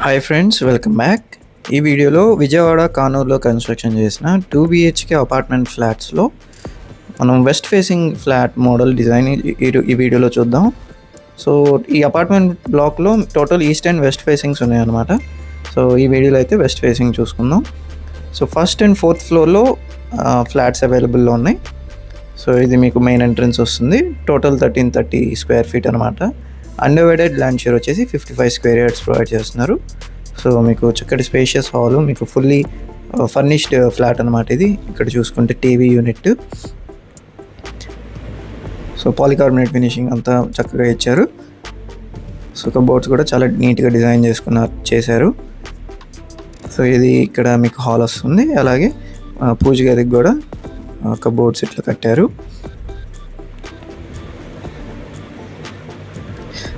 Hi friends, welcome back. ఈ వీడియోలో Vijayawada కానూరులో construction చేసిన 2 BHK అపార్ట్మెంట్ ఫ్లాట్స్లో మనం west facing flat model design ఈ వీడియోలో చూద్దాం. సో ఈ అపార్ట్మెంట్ బ్లాక్లో total east and west facings ఉన్నాయన్నమాట. సో ఈ వీడియోలో అయితే వెస్ట్ ఫేసింగ్ చూసుకుందాం. సో ఫస్ట్ అండ్ ఫోర్త్ ఫ్లోర్లో ఫ్లాట్స్ అవైలబుల్లో ఉన్నాయి. సో ఇది మీకు మెయిన్ ఎంట్రన్స్ వస్తుంది. టోటల్ 1330 స్క్వేర్ ఫీట్ అనమాట. అండర్వైడెడ్ ల్యాండ్ షేర్ వచ్చేసి 55 స్క్వేర్ యార్డ్స్ ప్రొవైడ్ చేస్తున్నారు. సో మీకు చక్కటి స్పేషియస్ హాలు, మీకు ఫుల్లీ ఫర్నిష్డ్ ఫ్లాట్ అనమాట ఇది. ఇక్కడ చూసుకుంటే TV unit, so polycarbonate finishing అంతా చక్కగా ఇచ్చారు. సో కబోర్డ్స్ కూడా చాలా నీట్గా డిజైన్ చేశారు. సో ఇది ఇక్కడ మీకు హాల్ వస్తుంది. అలాగే పూజ గదికి కూడా కబోర్డ్స్ ఇట్లా కట్టారు.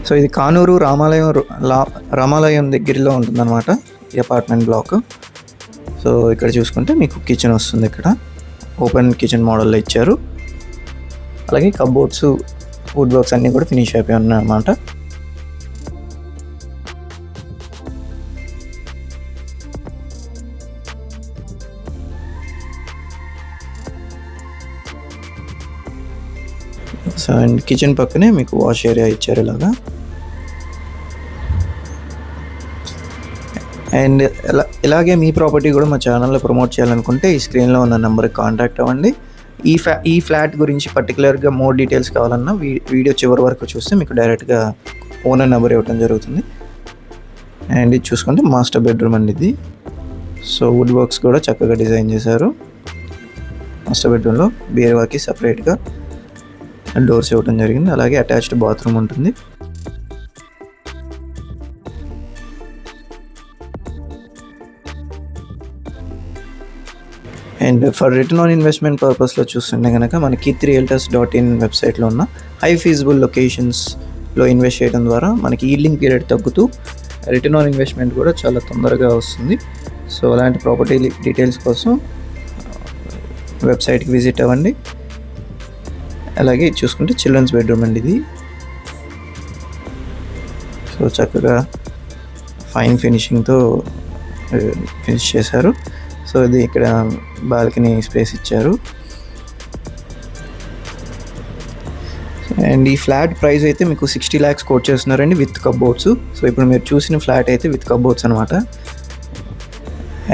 సో ఇది కానూరు రామాలయం దగ్గరలో ఉంటుందన్నమాట ఈ అపార్ట్మెంట్ బ్లాక్. సో ఇక్కడ చూసుకుంటే మీకు కిచెన్ వస్తుంది. ఇక్కడ ఓపెన్ కిచెన్ మోడల్లో ఇచ్చారు. అలాగే కబోర్డ్స్, వుడ్ వర్క్స్ అన్నీ కూడా ఫినిష్ అయిపోయి ఉన్నాయి అన్నమాట. సో అండ్ కిచెన్ పక్కనే మీకు వాష్ ఏరియా ఇచ్చారు ఇలాగా. అండ్ ఇలాగే మీ ప్రాపర్టీ కూడా మా ఛానల్లో ప్రమోట్ చేయాలనుకుంటే ఈ స్క్రీన్లో ఉన్న నెంబర్కి కాంటాక్ట్ అవ్వండి. ఈ ఫ్లాట్ గురించి పర్టికులర్గా మోర్ డీటెయిల్స్ కావాలన్నా వీడియో చివరి వరకు చూస్తే మీకు డైరెక్ట్గా ఓనర్ నెంబర్ ఇవ్వడం జరుగుతుంది. అండ్ ఇది చూసుకుంటే మాస్టర్ బెడ్రూమ్ అండి ఇది. సో వుడ్ వర్క్స్ కూడా చక్కగా డిజైన్ చేశారు. మాస్టర్ బెడ్రూమ్లో బీరువాకి సపరేట్గా డోర్స్ ఇవ్వడం జరిగింది. అలాగే అటాచ్డ్ బాత్రూమ్ ఉంటుంది. And for return on investment పర్పస్లో చూస్తుంటే కనుక మన kith-realtors.in వెబ్సైట్లో ఉన్న హై ఫీజిబుల్ లొకేషన్స్లో ఇన్వెస్ట్ చేయడం ద్వారా మనకి ఈల్డింగ్ పీరియడ్ తగ్గుతూ రిటర్న్ ఆన్ ఇన్వెస్ట్మెంట్ కూడా చాలా తొందరగా వస్తుంది. సో అలాంటి ప్రాపర్టీ డీటెయిల్స్ కోసం వెబ్సైట్కి విజిట్ అవ్వండి. అలాగే చూసుకుంటే చిల్డ్రన్స్ బెడ్రూమ్ అండి ఇది. సో చక్కగా ఫైన్ ఫినిషింగ్తో ఫినిష్ చేశారు. సో ఇది ఇక్కడ బాల్కనీ స్పేస్ ఇచ్చారు. అండ్ ఈ ఫ్లాట్ ప్రైస్ అయితే మీకు 60 lakhs కోట్ చేస్తున్నారండి విత్ కబోర్డ్స్. సో ఇప్పుడు మీరు చూసిన ఫ్లాట్ అయితే విత్ కబోర్డ్స్ అనమాట.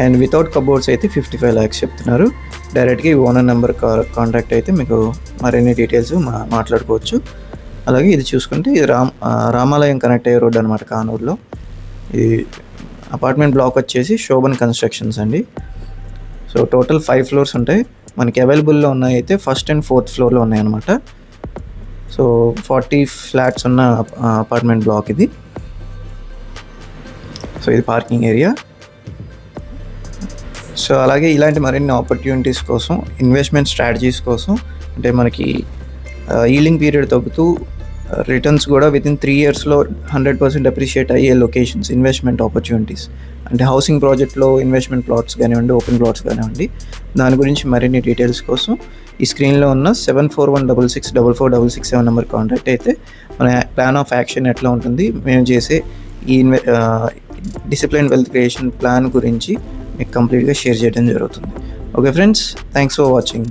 అండ్ వితౌట్ కబోర్డ్స్ అయితే 55 lakhs చెప్తున్నారు. డైరెక్ట్గా ఈ ఓనర్ నెంబర్ కాంటాక్ట్ అయితే మీకు మరిన్ని డీటెయిల్స్ మాట్లాడుకోవచ్చు. అలాగే ఇది చూసుకుంటే ఇది రామాలయం కనెక్ట్ అయ్యే రోడ్ అనమాట కానూరులో. ఈ అపార్ట్మెంట్ బ్లాక్ వచ్చేసి శోభన్ కన్స్ట్రక్షన్స్ అండి. సో టోటల్ 5 floors ఉంటాయి. మనకి అవైలబుల్లో ఉన్నాయి అయితే ఫస్ట్ అండ్ ఫోర్త్ ఫ్లోర్లో ఉన్నాయి అనమాట. సో 40 flats ఉన్న అపార్ట్మెంట్ బ్లాక్ ఇది. సో ఇది పార్కింగ్ ఏరియా. సో అలాగే ఇలాంటి మరిన్ని ఆపర్చునిటీస్ కోసం, ఇన్వెస్ట్మెంట్ స్ట్రాటజీస్ కోసం, అంటే మనకి ఈల్డింగ్ పీరియడ్ తగ్గుతూ రిటర్న్స్ కూడా వితిన్ 3 yearsలో 100% అప్రిషియేట్ అయ్యే లొకేషన్స్, ఇన్వెస్ట్మెంట్ ఆపర్చునిటీస్, అంటే హౌసింగ్ ప్రాజెక్ట్లో ఇన్వెస్ట్మెంట్ ప్లాట్స్ కానివ్వండి, ఓపెన్ ప్లాట్స్ కానివ్వండి, దాని గురించి మరిన్ని డీటెయిల్స్ కోసం ఈ స్క్రీన్లో ఉన్న 7416644667 నెంబర్ కాంటాక్ట్ అయితే మన ప్లాన్ ఆఫ్ యాక్షన్ ఎట్లా ఉంటుంది, మేము చేసే ఈ డిసిప్లిన్ వెల్త్ క్రియేషన్ ప్లాన్ గురించి మీకు కంప్లీట్గా షేర్ చేయడం జరుగుతుంది. Okay friends, thanks for watching.